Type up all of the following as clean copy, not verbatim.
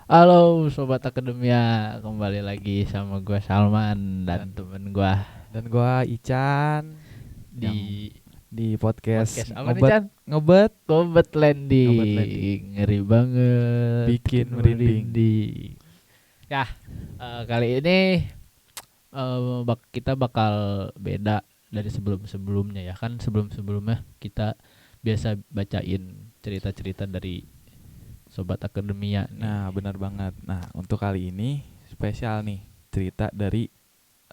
Halo Sobat Akademia, kembali lagi sama gue Salman dan dan temen gue dan gua Ican yang di di podcast podcast apa nih ngebet Chan? ngebet Combat ngebet landing Landing, ngeri banget, bikin bikin merinding. merinding. Ya, kali ini kita bakal beda dari sebelum-sebelumnya ya kan sebelum-sebelumnya kita biasa bacain cerita-cerita dari Sobat Akademia Nah, nih. benar banget. Nah, untuk kali ini spesial nih, cerita dari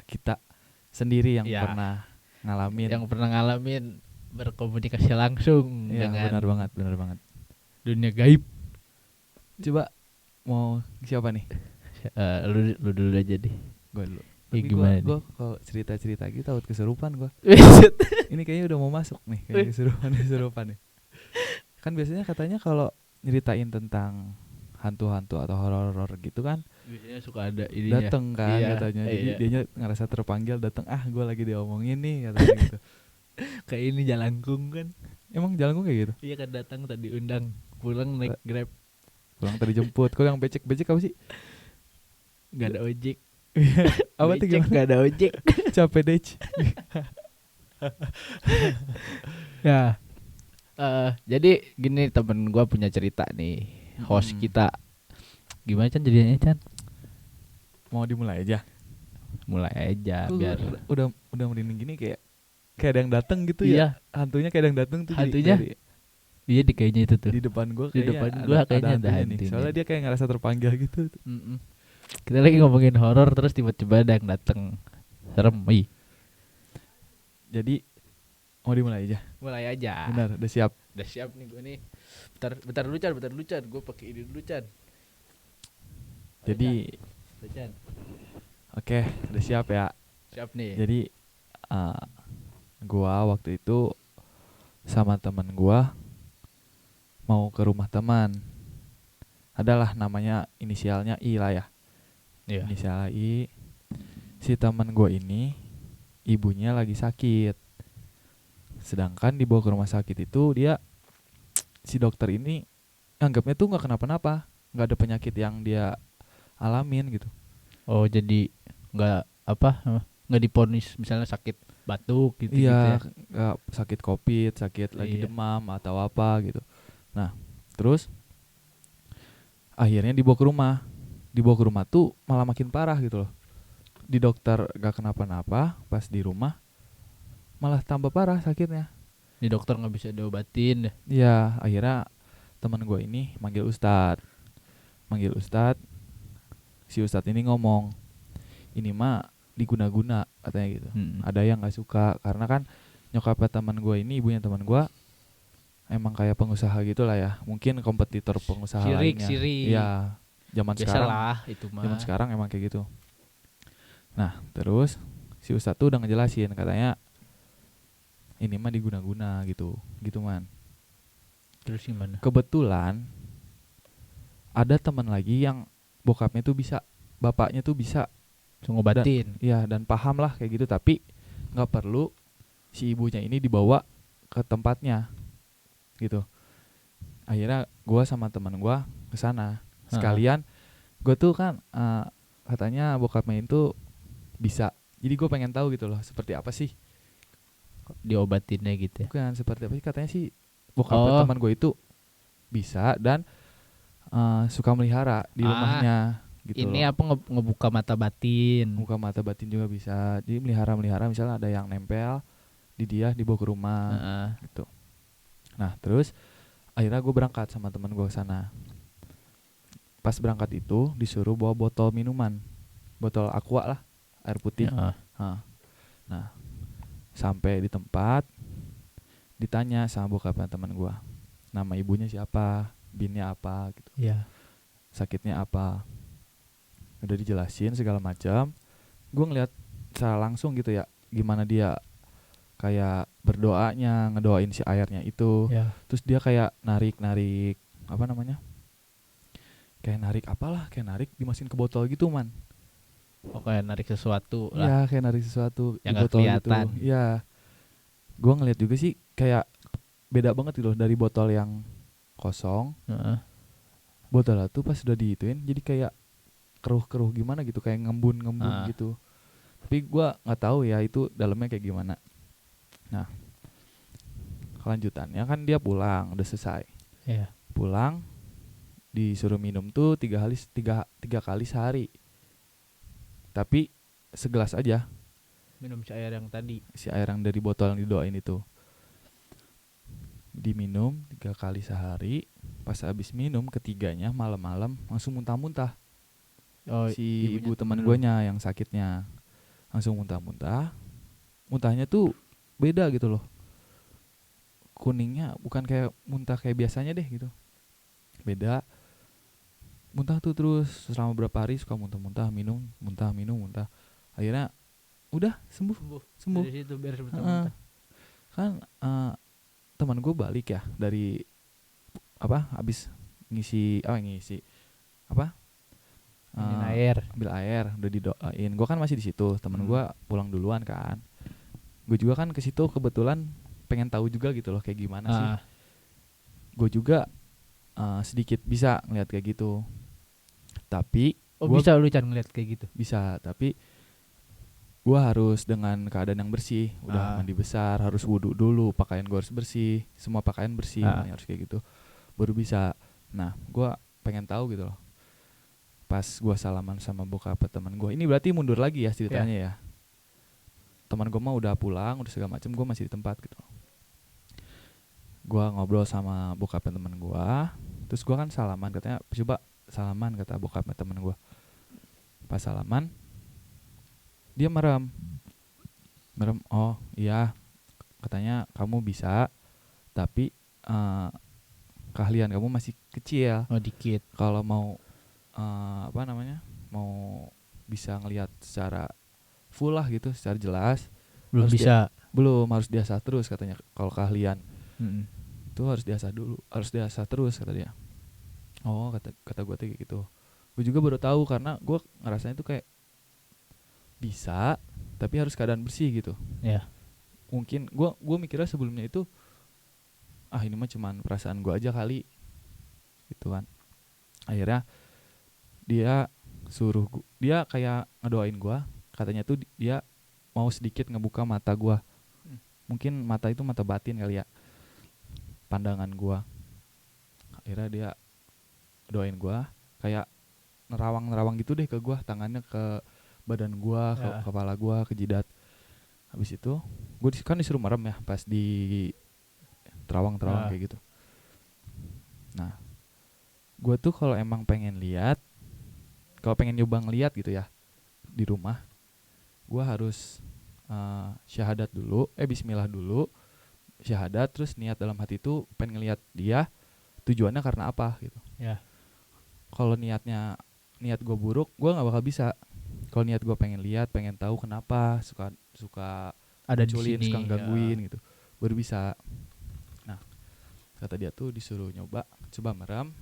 kita sendiri yang Ya, pernah ngalamin. yang pernah ngalamin berkomunikasi langsung Ya, benar dengan banget, benar banget. dunia gaib. Coba mau siapa nih? Lu dulu aja deh. Gua dulu. Ya Tapi gua gimana nih? gua kalau cerita-cerita gitu takut kesurupan gua. Buset. Ini kayaknya udah mau masuk nih, kayak kesurupan nih. Kan biasanya katanya kalau nyeritain tentang hantu-hantu atau horor-horor gitu kan Biasanya suka ada ininya. dateng kan Iya, katanya, jadi iya. dianya ngerasa terpanggil dateng, ah gue lagi diomongin nih katanya gitu. Kayak ini Jalangkung kan. Emang jalan gue kayak gitu. Iya kan datang tadi undang, pulang naik Grab, Pulang tadi jemput, kok yang becek-becek apa sih? nggak ada ojek. Apa tuh Becek gimana? nggak ada ojek. Capek deh. Ya, jadi gini temen gua punya cerita nih. Host Mm-mm. kita gimana Chan jadinya Chan? Mau dimulai aja. Mulai aja Kok gue biar udah merinding gini, kayak kayak ada yang dateng gitu ya. iya Hantunya kayak ada yang dateng tuh, jadi hantunya. dari Iya di kayaknya itu tuh. di depan gue Di kayaknya depan ada gua ada kayaknya ada hantunya nih, hantunya. soalnya dia kayak ngerasa terpanggil gitu. Mm-mm. Kita lagi ngomongin horor terus tiba-tiba ada yang dateng. Serem. Ih, Jadi mau dimulai aja. mulai aja. Benar, udah siap. Udah siap nih gue nih. Bentar dulu Chan, bentar dulu Chan. Gue pakai ini dulu Chan. Ayo, Chan. Jadi Ayo, Chan. oke, udah siap ya. Siap nih. Jadi uh, gua waktu itu sama teman gua mau ke rumah teman. Adalah namanya inisialnya I lah ya. Iya. Inisialnya I. Si teman gua ini ibunya lagi sakit. Sedangkan dibawa ke rumah sakit itu dia, si dokter ini anggapnya tuh nggak kenapa-napa, nggak ada penyakit yang dia alamin gitu. Oh, jadi nggak apa? Nggak diponis misalnya sakit batuk gitu-gitu ya. Iya, nggak sakit covid, sakit lagi Iya. demam atau apa gitu. Nah, terus akhirnya dibawa ke rumah tuh malah makin parah gitu loh. Di dokter gak kenapa-napa, pas di rumah malah tambah parah sakitnya. Ini dokter nggak bisa diobatin deh. Iya, akhirnya teman gue ini manggil ustad. Si ustad ini ngomong, ini mah diguna-guna katanya gitu. Mm. Ada yang nggak suka karena kan nyokapnya teman gue ini, ibunya teman gue emang kayak pengusaha gitulah ya, mungkin kompetitor pengusaha Sirik, lainnya. sirik. Iya, zaman sekarang Biasalah itu zaman mah. sekarang emang kayak gitu. Nah, terus si ustad tuh udah ngejelasin katanya ini mah diguna-guna gitu, gitu man. Terus gimana? Kebetulan ada teman lagi yang bokapnya tuh bisa, bapaknya tuh bisa, Langsung dan ngobatin. ya dan paham lah kayak gitu, tapi nggak perlu si ibunya ini dibawa ke tempatnya gitu. Akhirnya gue sama teman gue ke sana Heeh. sekalian. Gue tuh kan katanya bokapnya itu bisa, jadi gue pengen tahu gitu loh seperti apa sih. Diobatinnya gitu ya. Bukan seperti apa sih, katanya sih bokapnya Oh, teman gue itu bisa dan suka melihara di ah, rumahnya gitu ini loh. apa ngebuka mata batin. Muka mata batin juga bisa, jadi melihara misalnya ada yang nempel di dia dibawa ke rumah Heeh. gitu. Nah terus akhirnya gue berangkat sama teman gue ke sana. Pas berangkat itu disuruh bawa botol minuman, botol aqua lah, air putih. Heeh. Nah, sampai di tempat ditanya sama bokapnya teman gue, nama ibunya siapa, binnya apa gitu, Iya. sakitnya apa. Udah dijelasin segala macam. Gue ngeliat secara langsung gitu ya, gimana dia kayak berdoanya, ngedoain si airnya itu. Ya. Terus dia kayak narik apa namanya, kayak narik apalah, kayak narik dimasukin ke botol gitu man. Oh, kayak narik sesuatu lah Iya, kayak narik sesuatu yang di nggak botol gitu. kelihatan. Iya, gue ngeliat juga sih kayak beda banget gitu loh dari botol yang kosong Heeh. botolnya tuh pas udah diituin jadi kayak keruh-keruh gimana gitu, kayak ngembun-ngembun Ah, gitu. Tapi gua nggak tahu ya itu dalamnya kayak gimana. Nah, kelanjutannya kan dia pulang udah selesai. iya. Pulang disuruh minum tuh tiga kali sehari. Tapi segelas aja Minum cair yang tadi. si air yang dari botol yang didoain itu. Diminum 3 kali sehari. Pas habis minum ketiganya malam-malam langsung muntah-muntah. Oh, Si ibunya ibu teman temen lu. guanya yang sakitnya langsung muntah-muntah. Muntahnya tuh beda gitu loh. Kuningnya bukan kayak muntah kayak biasanya deh gitu. Beda. Muntah tuh terus selama berapa hari suka muntah-muntah, minum, muntah. Akhirnya udah sembuh, Sembuh. sembuh. Dari situ biar Heeh. muntah-muntah. Kan teman gue balik ya dari apa habis ngisi apa Ini eh, air. ambil air udah didoain. Gue kan masih di situ, temen Hmm. gue pulang duluan kan. Gue juga kan ke situ kebetulan pengen tahu juga gitu loh kayak gimana sih. Ah. Gue juga sedikit bisa ngeliat kayak gitu, tapi Oh, gue bisa lu Chan ngeliat kayak gitu. bisa, tapi gue harus dengan keadaan yang bersih, udah Ah. mandi besar, harus wudhu dulu, pakaian gue harus bersih, semua pakaian bersih, Ah. makanya harus kayak gitu baru bisa. Nah, gue pengen tahu gitu loh. Pas gue salaman sama bokap teman gue, ini berarti mundur lagi ya Ya. ceritanya ya. Teman gue mah udah pulang, udah segala macem, gue masih di tempat gitu. Gue ngobrol sama bokap teman gue, terus gue kan salaman, katanya coba salaman kata bokap teman gue. Pas salaman, dia merem, oh iya, katanya kamu bisa, tapi eh, keahlian kamu masih kecil. Oh, dikit. Kalau mau apa namanya, mau bisa ngelihat secara full lah gitu, secara jelas, Belum harus bisa. belum harus diasah terus katanya. Kalau keahlian Mm-mm. itu harus diasah dulu, harus diasah terus kata dia. Oh, kata kata gue kayak gitu. Gue juga baru tahu karena gue ngerasanya tuh kayak bisa, tapi harus keadaan bersih gitu. Ya. Mungkin gue mikirnya sebelumnya itu ini mah cuman perasaan gue aja kali gitu kan. Akhirnya dia dia kayak ngedoain gue, katanya tuh dia mau sedikit ngebuka mata gue. Mungkin mata itu mata batin kali ya, pandangan gue. Akhirnya dia doain gue kayak nerawang gitu deh ke gue, tangannya ke badan gue, ke Ya. kepala gue, ke jidat. Habis itu gue kan disuruh merem ya pas di terawang Ah. kayak gitu. Nah, gue tuh kalau emang pengen lihat, kalau pengen nyoba ngeliat gitu ya di rumah, gue harus syahadat dulu, bismillah dulu, syahadat, terus niat dalam hati itu pengen ngeliat dia, tujuannya karena apa gitu. Ya. Kalau niat gue buruk, gue nggak bakal bisa. Kalau niat gue pengen lihat, pengen tahu kenapa suka Ada di munculin, sini. suka Ya. gangguin gitu, baru bisa. Nah, kata dia tuh disuruh coba merem,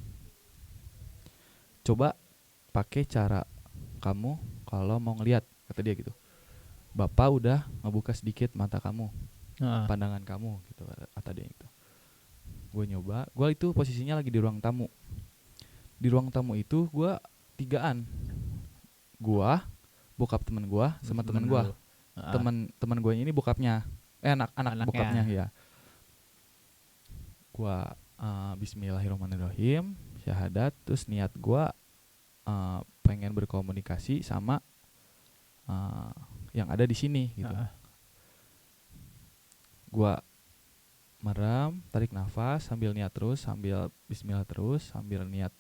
coba pakai cara kamu kalau mau ngelihat, kata dia gitu. Bapak udah ngebuka sedikit mata kamu, Ah. pandangan kamu gitu, kata dia gitu. Gue nyoba, gue itu posisinya lagi di ruang tamu. Di ruang tamu itu gue tigaan, gue, bokap temen gue, sama temen gue. lu. Ah. Temen gue ini bokapnya, anak Anaknya. bokapnya ya. Gue Bismillahirrahmanirrahim, syahadat, terus niat gue pengen berkomunikasi sama yang ada di sini gitu. Ah. Gue merem, tarik nafas sambil niat terus, sambil bismillah terus, sambil niat.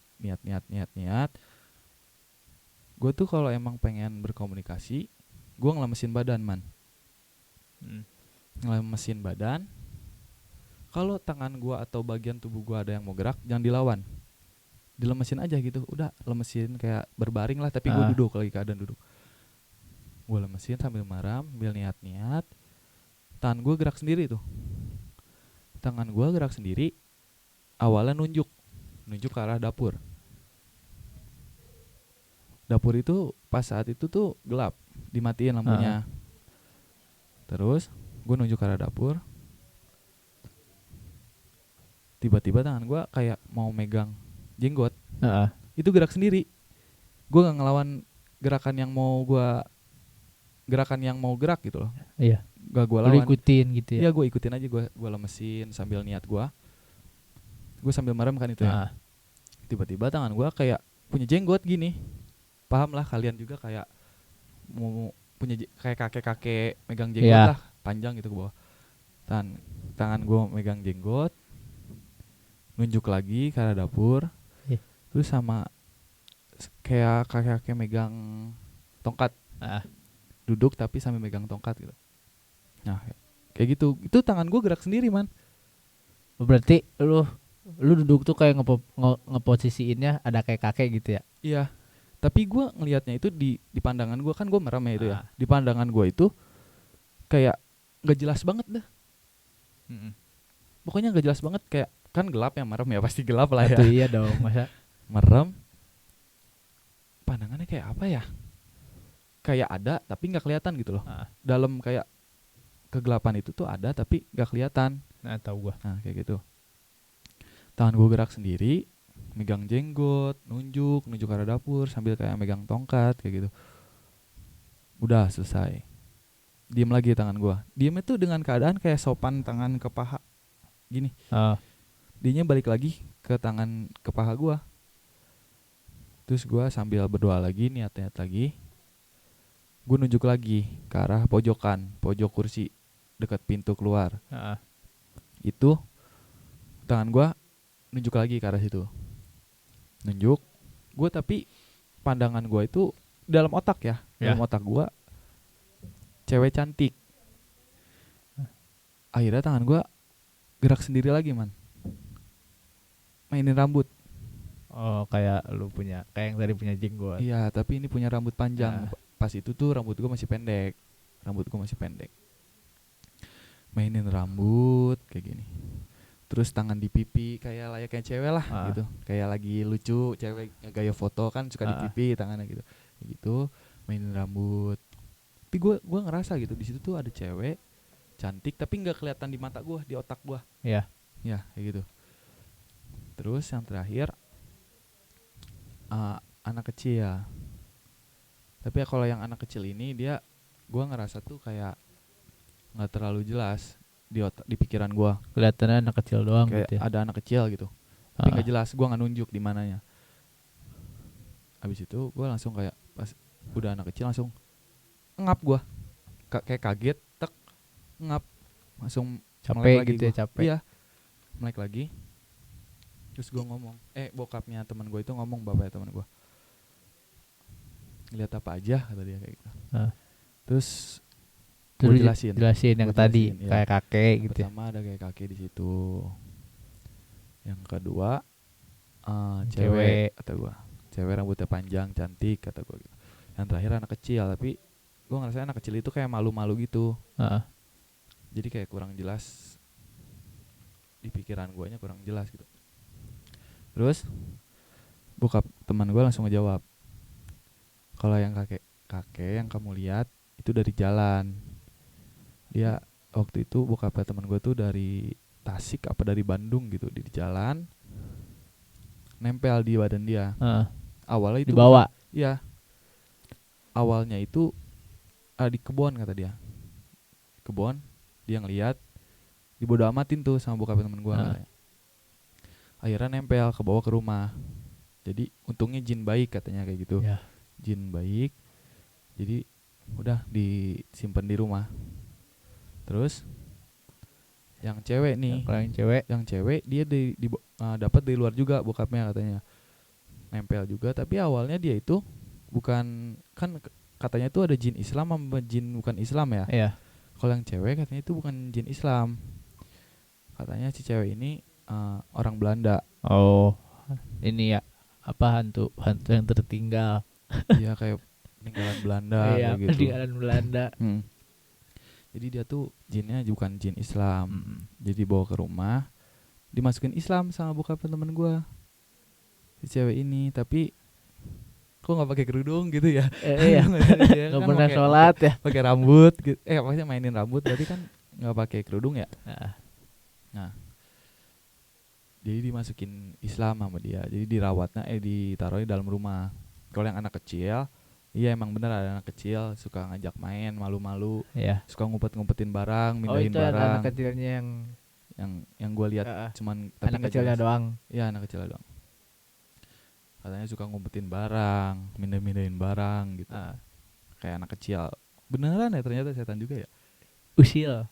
Gue tuh kalau emang pengen berkomunikasi, gue ngelemesin badan man. Ngelemesin badan. Kalau tangan gue atau bagian tubuh gue ada yang mau gerak, jangan dilawan, dilemesin aja gitu. Udah lemesin kayak berbaring lah, tapi gue duduk, lagi keadaan duduk. Gue lemesin sambil merem, sambil niat. Tangan gue gerak sendiri tuh. Tangan gue gerak sendiri. Awalnya nunjuk ke arah dapur. Dapur itu pas saat itu tuh gelap, dimatiin lampunya. Terus gue nunjuk ke arah dapur. Tiba-tiba tangan gue kayak mau megang jenggot. Heeh. Itu gerak sendiri. Gue nggak ngelawan gerakan yang mau gerak gitu loh. Iya. Gak gue Lu lawan. ikutin gitu ya. Iya gue ikutin aja, gue lemesin sambil niat gue sambil merem kan itu ya. Heeh. Tiba-tiba tangan gue kayak punya jenggot gini. Paham lah kalian juga kayak mau punya kayak kakek-kakek megang jenggot Iya. lah, panjang gitu ke bawah. Tangan gue megang jenggot, nunjuk lagi ke arah dapur. Iya. Terus sama kayak kakek-kakek megang tongkat. Heeh. Duduk tapi sambil megang tongkat gitu. Nah, kayak gitu. Itu tangan gue gerak sendiri, man. Berarti lu duduk tuh kayak ngeposisiinnya ada kayak kakek gitu ya. Iya. Tapi gue ngelihatnya itu di pandangan gue, kan gue merem ya itu ya. Ah. Di pandangan gue itu kayak gak jelas banget dah. Pokoknya gak jelas banget, kayak kan gelap ya, merem ya pasti gelap lah ya. Itu iya dong, masa Merem. Pandangannya kayak apa ya? Kayak ada tapi nggak kelihatan gitu loh. Dalam kayak kegelapan itu tuh ada tapi nggak kelihatan. Nah, tahu gua. Nah kayak gitu. Tangan gue gerak sendiri, megang jenggot, nunjuk ke arah dapur sambil kayak megang tongkat kayak gitu. Udah selesai. Diem lagi tangan gue. Diem itu dengan keadaan kayak sopan tangan ke paha gini. Dianya balik lagi ke tangan ke paha gue. Terus gue sambil berdoa lagi, niat-niat lagi. Gue nunjuk lagi ke arah pojok kursi dekat pintu keluar. Itu tangan gue nunjuk lagi ke arah situ. Nunjuk. Gue tapi pandangan gue itu dalam otak ya. Dalam otak gue cewek cantik. Akhirnya tangan gue gerak sendiri lagi, man. Mainin rambut. Oh, kayak lu punya, kayak yang tadi punya jenggot. Iya, tapi ini punya rambut panjang. Pas itu tuh rambut gue masih pendek. Mainin rambut kayak gini. Terus tangan di pipi kayak layaknya cewek lah gitu. Kayak lagi lucu, cewek gaya foto kan suka di pipi tangannya gitu. Kayak gitu, mainin rambut. Tapi gue ngerasa gitu di situ tuh ada cewek cantik tapi nggak kelihatan di mata gue, di otak gue. Iya. Ya kayak gitu. Terus yang terakhir anak kecil. Tapi kalau yang anak kecil ini dia, gue ngerasa tuh kayak nggak terlalu jelas di pikiran gue. Kelihatannya anak kecil doang kayak gitu ya. Ada anak kecil gitu. Tapi nggak jelas, gue nggak nunjuk di mananya. Habis itu gue langsung kayak pas udah anak kecil langsung ngap gue. Kayak kaget, ngap, langsung capek gitu ya, capek. Iya, melek lagi. Terus gue ngomong, bokapnya teman gue itu ngomong, bapaknya teman gue, ngeliat apa aja kata dia kayak gitu. Terus gue jelasin yang tadi ya. Kayak kakek gitu. Pertama ada kayak kakek di situ. Yang kedua cewek kata gue, cewek rambutnya panjang cantik kata gue gitu. Yang terakhir anak kecil, tapi gue ngerasa anak kecil itu kayak malu-malu gitu. Jadi kayak kurang jelas di pikiran guanya, kurang jelas gitu. Terus bokap teman gue langsung ngejawab, kalau yang kakek yang kamu lihat itu dari jalan. Dia waktu itu bokap teman gue tuh dari Tasik apa dari Bandung gitu, di jalan nempel di badan dia. Awalnya itu dibawa. Iya. Awalnya itu di kebun kata dia. Kebun, dia ngeliat, dibodo amatin tuh sama bokap teman gue. Akhirnya nempel ke bawah ke rumah. Jadi untungnya jin baik katanya kayak gitu. Jin baik. Jadi udah disimpan di rumah. Terus yang cewek nih, yang cewek dia dapat dari luar juga bokapnya katanya. Nempel juga, tapi awalnya dia itu bukan, kan katanya itu ada jin Islam sama jin bukan Islam ya. Iya. Kalau yang cewek katanya itu bukan jin Islam. Katanya si cewek ini orang Belanda. Oh, ini ya apa hantu yang tertinggal. Iya, kayak peninggalan Belanda kayak gitu. Peninggalan Belanda. Jadi dia tuh jinnya bukan jin Islam. Jadi bawa ke rumah, dimasukin Islam sama bokap temen gue, si cewek ini. Tapi kok nggak pakai kerudung gitu ya? Iya. Nggak pernah sholat ya? Pakai rambut gitu. Maksudnya mainin rambut, berarti kan nggak pakai kerudung ya? Nah, Jadi dimasukin Islam sama dia. Jadi dirawatnya ditaruh di dalam rumah. Kalau yang anak kecil, iya emang bener ada anak kecil suka ngajak main, malu-malu, Ya. suka ngumpet-ngumpetin barang, Oh, mindahin itu anak barang. kecilnya yang Yang gue lihat cuman tapi anak nggak kecilnya jelas. doang. Iya anak kecil doang. Katanya suka ngumpetin barang, mindahin barang gitu. Ah, Kayak anak kecil. Beneran ya ternyata setan juga ya. usil.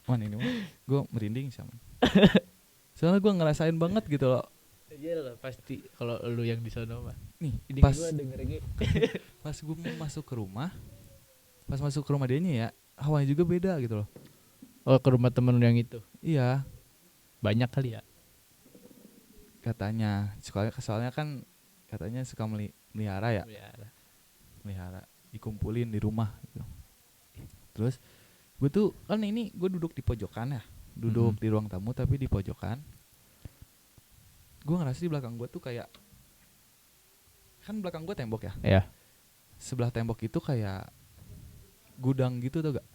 Man ini mah gue merinding sama. Soalnya gue ngerasain banget gitu loh. Iya lah pasti kalau lu yang di sono mah. Nih Ini pas gua dengernya pas gue mau masuk ke rumah, pas masuk ke rumah dianya ya, hawanya juga beda gitu loh. oh ke rumah temen lu yang itu. Iya, Banyak kali ya. katanya. Soalnya kan katanya suka melihara ya, Ya. melihara dikumpulin di rumah gitu. Terus gue tuh kan ini gue duduk di pojokan ya, duduk di ruang tamu tapi di pojokan. Gue ngerasa di belakang gue tuh kayak, kan belakang gue tembok ya, Ya. sebelah tembok itu kayak gudang gitu tuh gak?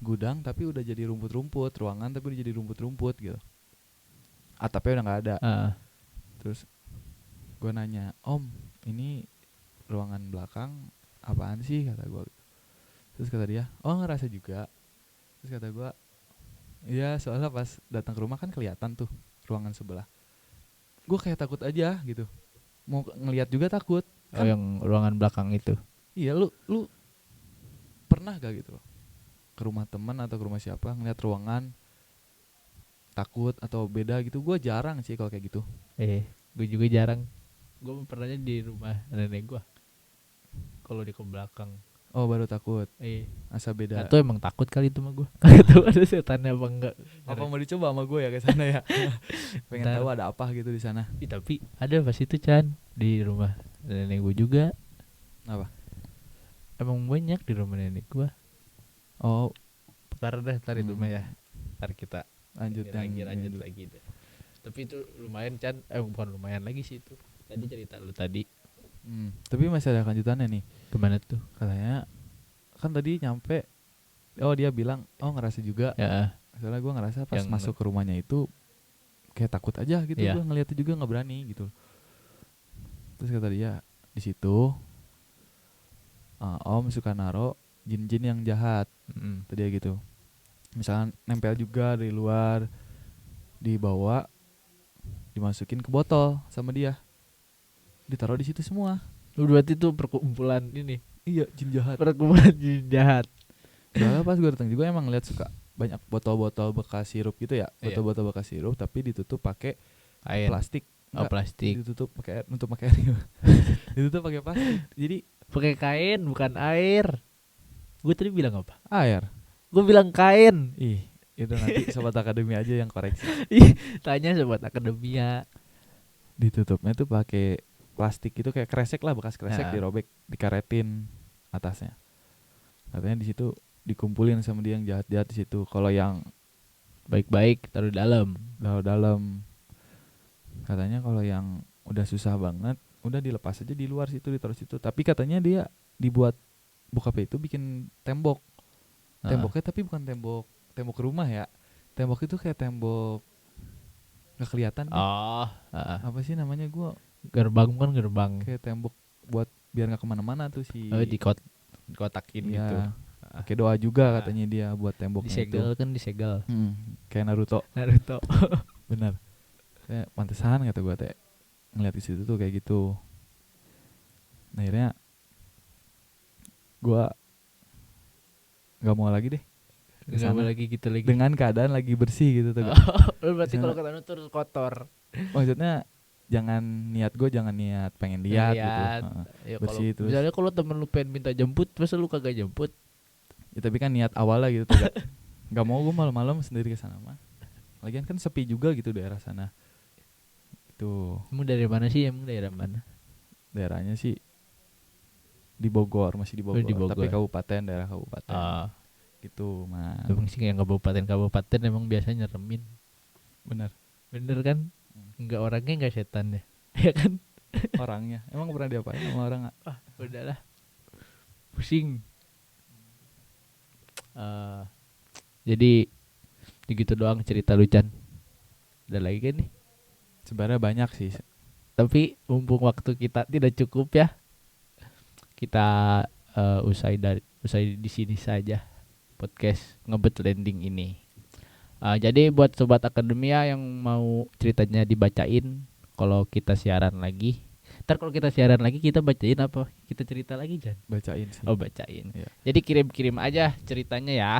Gudang tapi udah jadi rumput-rumput, ruangan tapi udah jadi rumput-rumput gitu. Atapnya udah nggak ada. Terus gue nanya, Om, ini ruangan belakang apaan sih, kata gue. Terus kata dia, oh ngerasa juga. Terus kata gue, iya soalnya pas datang ke rumah kan kelihatan tuh ruangan sebelah. Gue kayak takut aja gitu, mau ngelihat juga takut. Oh Kan, yang ruangan belakang itu. iya lu pernah gak gitu loh ke rumah teman atau ke rumah siapa ngelihat ruangan takut atau beda gitu? Gue jarang sih kalau kayak gitu. Gue juga jarang. Gue pernahnya di rumah nenek gue. Kalau di ke belakang. Oh baru takut, asa Gak beda. tau emang takut kali itu mah gue. Gak tau ada setannya apa enggak. Apa mau dicoba sama gue ya ke sana ya? Pengen Ntar. tahu ada apa gitu di sana. Tapi ada pas itu Chan di rumah nenek gue juga. Apa? Emang banyak di rumah nenek gue. Oh Ntar itu mah ya. Ntar kita lanjut lanjut lagi deh. Tapi itu lumayan Chan. Bukan lumayan lagi sih itu. Tadi cerita lu tadi. Tapi masih ada lanjutannya nih. Kemana tuh? Katanya kan tadi nyampe, oh dia bilang oh ngerasa juga. Ya. Soalnya gue ngerasa pas Yang masuk ke rumahnya itu kayak takut aja gitu. Iya. Gue ngeliatnya juga nggak berani gitu. Terus kata dia di situ Om suka naro jin-jin yang jahat. Tadi gitu. Misalnya nempel juga dari luar, dibawa, dimasukin ke botol sama dia, ditaruh di situ semua. Lu berarti tuh perkumpulan ini. Iya, jin jahat. Perkumpulan jin jahat. Soalnya pas gue datang juga emang lihat suka banyak botol-botol bekas sirup gitu ya, Iya. botol-botol bekas sirup tapi ditutup pakai Air. plastik. Oh, plastik. Ditutup pakai air, nutup pakai air. Ditutup pakai plastik. Jadi Pakai kain bukan air. Gue tadi bilang apa? air. Gue bilang kain. Ih, itu nanti sobat akademi aja yang koreksi. Tanya sobat akademia. Ditutupnya tuh pakai plastik itu kayak kresek lah, bekas kresek dirobek, dikaretin atasnya. Katanya di situ dikumpulin sama dia yang jahat-jahat di situ. Kalau yang baik-baik taruh dalam. Dalam. Katanya kalau yang udah susah banget, udah dilepas aja di luar situ, ditaruh situ. Tapi katanya dia dibuat bokap itu bikin tembok. Temboknya tapi bukan tembok rumah ya. Tembok itu kayak tembok nggak kelihatan. Apa sih namanya, gua gerbang kan gerbang. Kayak tembok buat biar nggak kemana-mana tuh si. Dikotakin ya, gitu. Pakai doa juga katanya dia buat temboknya disegel itu. Kan disegel. Kayak Naruto. Bener. Kayak pantesan kata gua teh ngeliat di situ tuh kayak gitu. Nah, akhirnya gua nggak mau lagi deh. Nggak mau lagi gitu lagi. Dengan keadaan lagi bersih gitu tuh. Berarti kalau kata lu terus kotor. Maksudnya jangan niat pengen lihat gitu. Ya, bersih kalo, terus. Misalnya kalau temen lu pengen minta jemput, masa lu kagak jemput? Ya, tapi kan niat awalnya gitu tuh. Gak mau gue malam-malam sendiri ke sana mah. Lagian kan sepi juga gitu daerah sana. Itu. Emang dari mana sih? Daerah mana? Daerahnya sih di Bogor, masih di Bogor. Tapi daerah kabupaten. Gitu, man. Emang sih yang kabupaten emang biasanya nyeremin. Bener kan? Enggak orangnya, enggak setan ya. Ya kan? Orangnya. Emang pernah diapain sama orang gak? Udahlah. Pusing. Jadi begitu doang cerita lu Chan. Ada lagi kan nih? Sebenarnya banyak sih. Tapi mumpung waktu kita tidak cukup ya, kita usai di sini saja podcast ngebet landing ini. Jadi buat sobat akademia yang mau ceritanya dibacain kalau kita siaran lagi. Ntar kalau kita siaran lagi kita bacain apa? Kita cerita lagi Jan? Bacain sih. Oh bacain. Iya. Jadi kirim-kirim aja ceritanya ya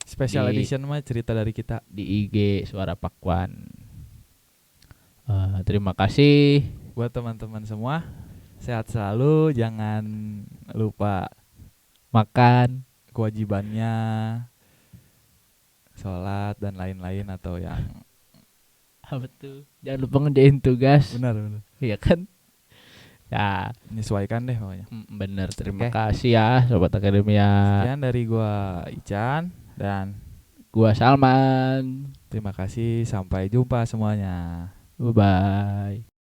Special Di- edition mah cerita dari kita. di IG Suara Pakuan. Terima kasih. Buat teman-teman semua, sehat selalu, jangan lupa Makan. kewajibannya, sholat dan lain-lain atau yang Apa tuh? Jangan lupa ngerjain tugas. benar Iya kan? Ya, menyesuaikan deh pokoknya. bener. Terima Oke. kasih ya sobat akademia. Sekian dari gua Ican dan Gua Salman. terima kasih, sampai jumpa semuanya. Bye bye.